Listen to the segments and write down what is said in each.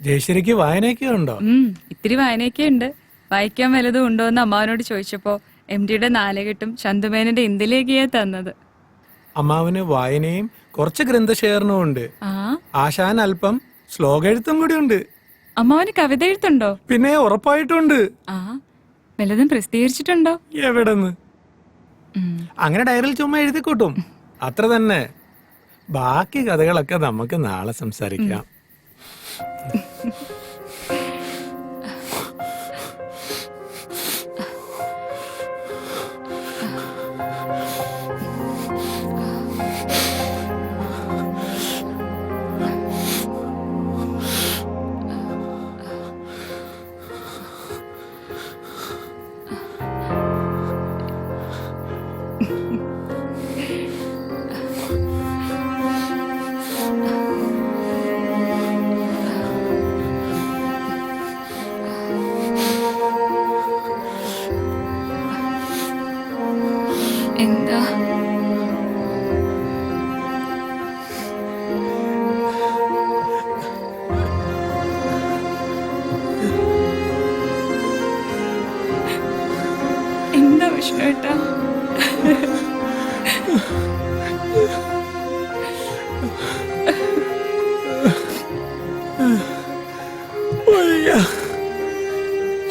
ജയശ്രീക്ക് വായനയൊക്കെ ഉണ്ടോ? ഇത്തിരി വായനയൊക്കെ ഉണ്ട്. വായിക്കാൻ വല്ലതും ഉണ്ടോ എന്ന് അമ്മാവനോട് ചോദിച്ചപ്പോ MD-യുടെ നാലുകെട്ടും ചന്തുമേനന്റെ ഇന്ത്യയിലേക്കാ തന്നത്. അമ്മാവന് വായനയും കുറച്ച് ഗ്രന്ഥശേഖരണവും ഉണ്ട്. ആശാൻ അല്പം ശ്ലോക എഴുത്തും കൂടി ഉണ്ട്. അമ്മാവന് കവിത എഴുത്തുണ്ടോ? പിന്നെ ഉറപ്പായിട്ടുണ്ട്. വല്ലതും പ്രസിദ്ധീകരിച്ചിട്ടുണ്ടോ? എവിടെന്ന്? അങ്ങനെ ഡയറിയിൽ ചുമ്മാ എഴുതിക്കൂട്ടും, അത്ര തന്നെ. ബാക്കി കഥകളൊക്കെ നമുക്ക് നാളെ സംസാരിക്കാം. എന്താ? എന്താ വിഷ്ണുവേട്ടാ?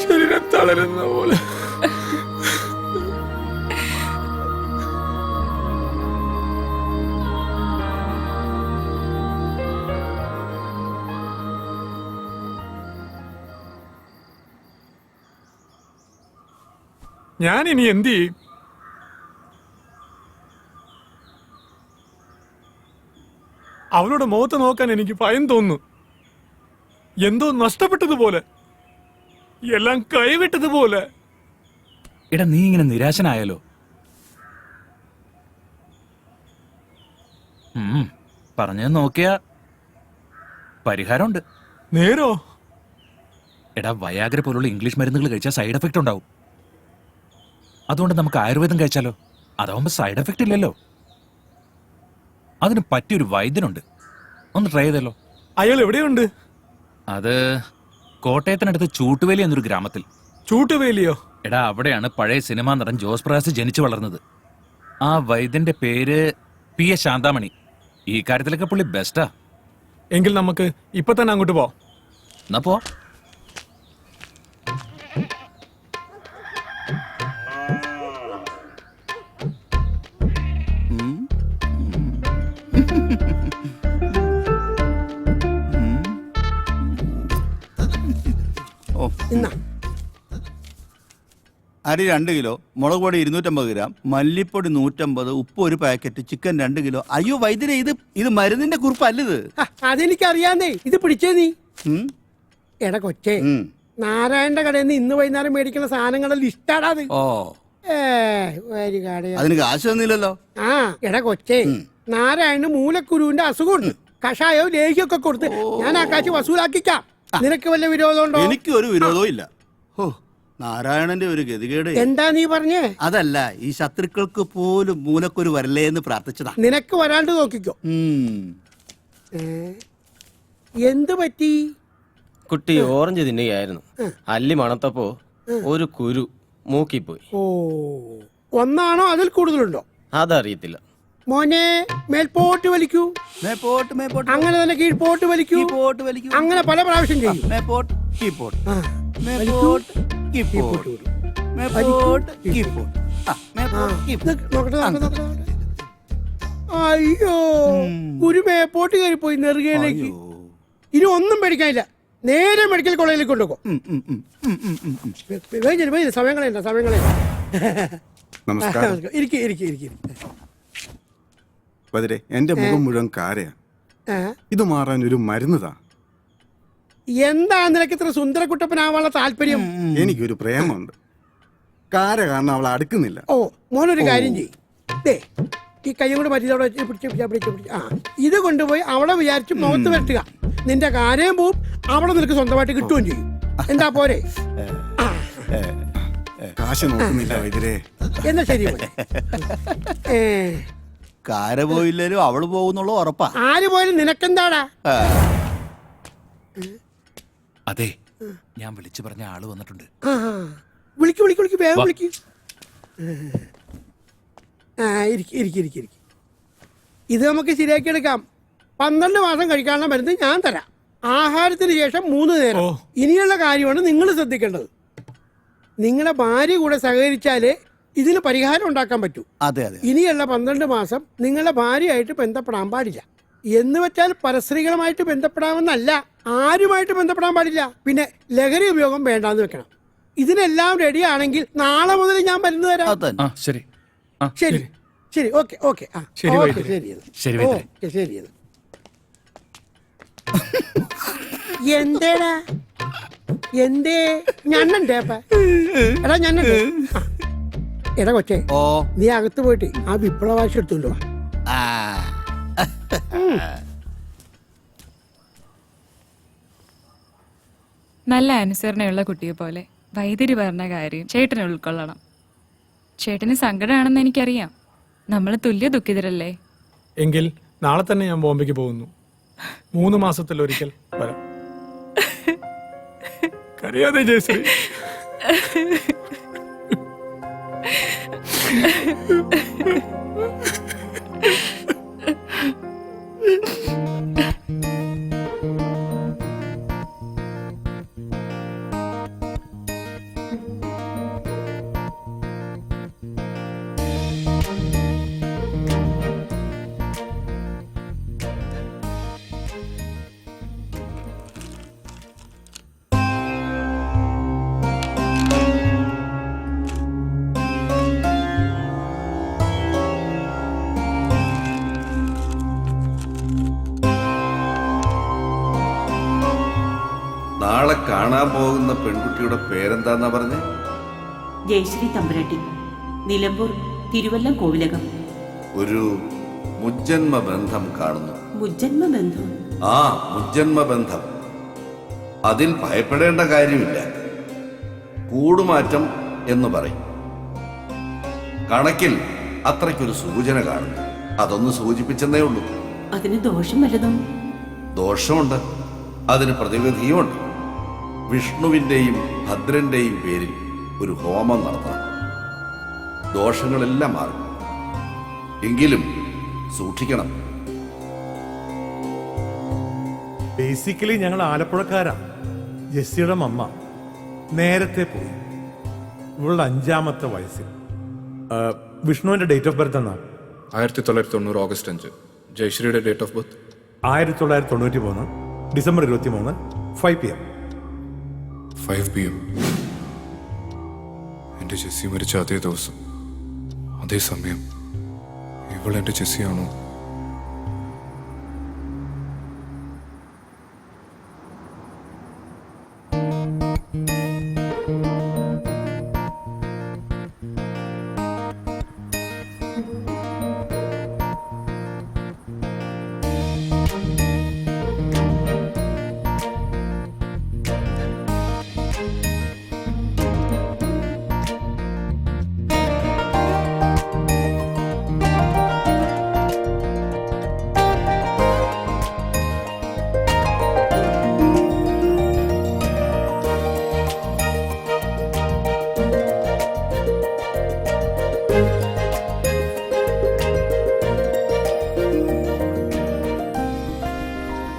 ശരീരം തളരുന്ന പോലെ. ഞാൻ ഇനി എന്ത് ചെയ്യും? അവളുടെ മുഖത്ത് നോക്കാൻ എനിക്ക് ഭയം തോന്നുന്നു. എന്തോ നഷ്ടപ്പെട്ടതുപോലെ, എല്ലാം കൈവിട്ടതുപോലെ. എടാ, നീ ഇങ്ങനെ നിരാശനായാലോ? പറഞ്ഞത് നോക്കിയാ പരിഹാരമുണ്ട്. നേരോ? എടാ, വയാഗ്ര പോലുള്ള ഇംഗ്ലീഷ് മരുന്നുകൾ കഴിച്ചാൽ സൈഡ് എഫക്റ്റ് ഉണ്ടാവും. അതുകൊണ്ട് നമുക്ക് ആയുർവേദം കഴിച്ചാലോ? അതാവുമ്പോ സൈഡ് എഫക്റ്റ് ഇല്ലല്ലോ. അതിന് പറ്റിയൊരു വൈദ്യനുണ്ട്, ഒന്ന് ട്രൈ ചെയ്തല്ലോ. അയാൾ എവിടെയുണ്ട്? അത് കോട്ടയത്തിനടുത്ത് ചൂട്ടുവേലി എന്നൊരു ഗ്രാമത്തിൽ. ചൂട്ടുവേലിയോ? എടാ, അവിടെയാണ് പഴയ സിനിമാ നടൻ ജോസ് പ്രകാശ് ജനിച്ചു വളർന്നത്. ആ വൈദ്യന്റെ പേര് PS ശാന്താമണി. ഈ കാര്യത്തിലൊക്കെ പുള്ളി ബെസ്റ്റാ. എങ്കിൽ നമുക്ക് ഇപ്പൊ തന്നെ അങ്ങോട്ട് പോവാം. എന്നാ പോ. അരി 2 കിലോ, മുളക് പൊടി 250 ഗ്രാം, മല്ലിപ്പൊടി 150, ഉപ്പ് 1 പാക്കറ്റ്, ചിക്കൻ 2 കിലോ. അയ്യോ വൈദ്യരെ, ഇത് മരുന്നിന്റെ കുറിപ്പല്ലത്. അതെനിക്കറിയാന്നേ. ഇത് പിടിച്ചേ നീ. എടാ കൊച്ചേ, നാരായണന്റെ കടയിൽ നിന്ന് ഇന്ന് വൈകുന്നേരം മേടിക്കുന്ന സാധനങ്ങളുടെ ലിസ്റ്റാടാ അത്. അതിന് കാശ് തന്നില്ലല്ലോ. എടാ കൊച്ചേ, നാരായണന് മൂലക്കുരുവിന്റെ അസുഖമുണ്ട്. കഷായവും ലേഹ്യമൊക്കെ കൊടുത്ത് ഞാൻ ആ കാശ് വസൂലാക്കിക്കാം. നിനക്ക് വല്ല വിരോധമുണ്ടോ? എനിക്ക് ഒരു വിരോധവും ഇല്ല. നാരായണന്റെ ഒരു ഗതികേട്. എന്താ നീ പറഞ്ഞേ? അതല്ല, ഈ ശത്രുക്കൾക്ക് പോലും മൂലക്കൊരു വരല്ലേ എന്ന് പ്രാർത്ഥിച്ചതാ. നിനക്ക് വരാണ്ട് നോക്കിക്കോ. എന്ത് പറ്റി? കുട്ടി ഓറഞ്ച് തിന്നുകയായിരുന്നു. അല്ലി മണത്തപ്പോ ഒരു കുരു മൂക്കിപ്പോയി. ഓ, ഒന്നാണോ അതിൽ കൂടുതലുണ്ടോ? അതറിയത്തില്ല. മോനെ, മേൽപോട്ട് വലിക്കൂ. മേപ്പോട്ട് മേപ്പോട്ട്. അങ്ങനെ തന്നെ കീഴ്പോട്ട് വലിക്കൂ. കീഴ്പോട്ട് വലിക്കൂ. അങ്ങനെ പല പ്രാവശ്യം ചെയ്യും. മേപ്പോട്ട് കീഴ്പോട്ട്. മേപ്പോട്ട് കീഴ്പോട്ട്. മേപ്പോട്ട് കീഴ്പോട്ട്. അയ്യോ, ഒരു മേപ്പോട്ട് കയറിപ്പോയി നെറുകയിലേക്ക്. ഇനി ഒന്നും പേടിക്കാനില്ല. നേരെ മെഡിക്കൽ കോളേജിലേക്ക് കൊണ്ടുപോകും. സമയങ്ങളെ സമയങ്ങളെ. വതിരെ, എന്റെ മുഖം മുഴുവൻ കാരയാ. ഇത് മാറാൻ ഒരു മരുന്നതാ. എന്താ നിനക്ക് ഇത്ര സുന്ദരക്കുട്ടപ്പനാവാനുള്ള താല്പര്യം? എനിക്കൊരു പ്രേമുണ്ട്. കാര കാരണം അവളെ അടുക്കുന്നില്ല. ഓ, മോനൊരു കാര്യം ചെയ്യേ, ഈ കൈയും കൂടെ മറ്റേ പിടിച്ച് ഇത് കൊണ്ടുപോയി അവളെ വിചാരിച്ച് മുഖത്ത് വെട്ടുക. നിന്റെ കാര്യം പോവും, അവളെ നിനക്ക് സ്വന്തമായിട്ട് കിട്ടുകയും ചെയ്യും. എന്താ പോരെ? കാശ് നോക്കുന്നില്ല വൈദ്യരെ. എന്നാ ശരി. കാര പോയില്ലേലും അവള് പോകുന്നുള്ള ഉറപ്പാ. ആര് പോയാലും നിനക്കെന്താടാ? അതെ, ഞാൻ വിളിച്ചു പറഞ്ഞ ആള് വന്നിട്ടുണ്ട്. ആ വിളിക്ക് വേഗം വാ. വിളിക്ക്. ഇരിക്കും. ഇത് നമുക്ക് ശരിയാക്കി എടുക്കാം. 12 മാസം കഴിക്കാനുള്ള മരുന്ന് ഞാൻ തരാം. ആഹാരത്തിന് ശേഷം 3 നേരം. ഓ. ഇനിയുള്ള കാര്യമാണ് നിങ്ങൾ ശ്രദ്ധിക്കേണ്ടത്. നിങ്ങളുടെ ഭാര്യ കൂടെ സഹകരിച്ചാലേ ഇതിന് പരിഹാരം ഉണ്ടാക്കാൻ പറ്റൂ. അതെ അതെ ഇനിയുള്ള 12 മാസം നിങ്ങളുടെ ഭാര്യയായിട്ട് ബന്ധപ്പെടാൻ പാടില്ല. എന്ന് വെച്ചാൽ പരസ്ത്രീകളുമായിട്ട് ബന്ധപ്പെടാമെന്നല്ല, ആരുമായിട്ട് ബന്ധപ്പെടാൻ പാടില്ല. പിന്നെ ലഹരി ഉപയോഗം വേണ്ടാന്ന് വെക്കണം. ഇതിനെല്ലാം റെഡി ആണെങ്കിൽ നാളെ മുതൽ ഞാൻ മരുന്ന് തരാം. അത് തന്നെ. ആ ശരി. ആ ശരി ഓക്കെ ശരി, വൈദ്യരെ. ശരി വൈദ്യരെ. ശരി എന്തേടാ എന്തേ ഞണ്ണണ്ടേ അപ്പ എടാ ഞണ്ണണ്ട്. എടാ കൊച്ചേ, ഓ നീ അകത്ത് പോയിട്ട് ആ വിപ്ലവാശി എടുത്തുകൊണ്ട് വാ. ആ നല്ല അനുസരണയുള്ള കുട്ടിയെ പോലെ വൈദ്യര് പറഞ്ഞ കാര്യം ചേട്ടനെ ഉൾക്കൊള്ളണം. ചേട്ടന് സങ്കടമാണെന്ന് എനിക്കറിയാം. നമ്മൾ തുല്യ ദുഃഖിതരല്ലേ? എങ്കിൽ നാളെ തന്നെ ഞാൻ ബോംബെക്ക് പോകുന്നു. 3 മാസത്തിലൊരിക്കൽ വരാം. കരയാതെ ജയശ്രീ. നാളെ കാണാൻ പോകുന്ന പെൺകുട്ടിയുടെ പേരെന്താന്നാ പറഞ്ഞേ? ജയശ്രീ തമ്പുരാട്ടി, നിലമ്പൂർ തിരുവല്ലം കോവിലകം. ഒരു മുജ്ജന്മ ബന്ധം കാണുന്നു. മുജ്ജന്മ ബന്ധം? ആ, മുജ്ജന്മ ബന്ധം. അതിൽ ഭയപ്പെടേണ്ട കാര്യമില്ല. കൂടുമാറ്റം എന്ന് പറയും. കണക്കിൽ അത്രയ്ക്കൊരു സൂചന കാണുന്നു. അതൊന്ന് സൂചിപ്പിച്ചെന്നേ ഉള്ളൂ. അതിന് ദോഷം വല്ലതും? ദോഷമുണ്ട്, അതിന് പ്രതിവിധിയുമുണ്ട്. വിഷ്ണുവിൻ്റെയും ഭദ്രന്റെയും പേരിൽ ഒരു ഹോമം നടത്തണം. ദോഷങ്ങളെല്ലാം മാറും. എങ്കിലും സൂക്ഷിക്കണം. ബേസിക്കലി ഞങ്ങൾ ആലപ്പുഴക്കാരാ. ജെസ്സിയുടെ മമ്മ നേരത്തെ പോയി, ഇവളുടെ 5ാമത്തെ വയസ്സിൽ. വിഷ്ണുവിന്റെ ഡേറ്റ് ഓഫ് ബർത്ത് എന്നാ? 1990 ഓഗസ്റ്റ് 5. ജയശ്രീയുടെ date of birth 1993 December 23 5 PM. 5 PM. എൻ്റെ ജെസ്സി മരിച്ച അതേ ദിവസം, അതേ സമയം. ഇവൾ എൻ്റെ ജെസ്സിയാണോ?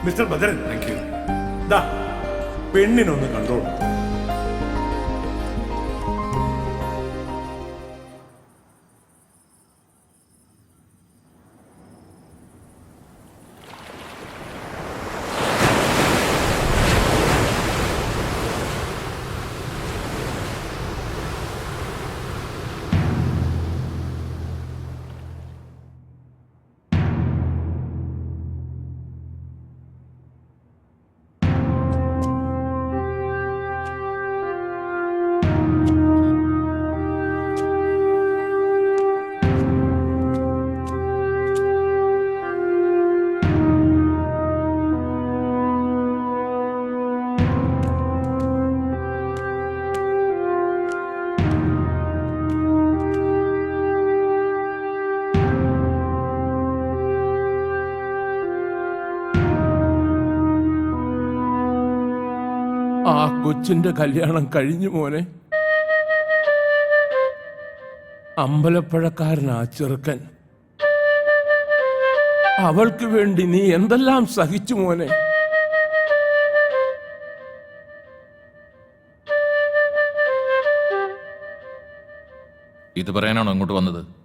Mister Bhadran, thank you. ദാ പെണ്ണിനൊന്ന് കണ്ടോളൂ. ആ കൊച്ചിന്റെ കല്യാണം കഴിഞ്ഞു മോനെ. അമ്പലപ്പുഴക്കാരനാ ചെറുക്കൻ. അവൾക്ക് വേണ്ടി നീ എന്തെല്ലാം സഹിച്ചു മോനെ. ഇത് പറയാനാണോ അങ്ങോട്ട് വന്നത്?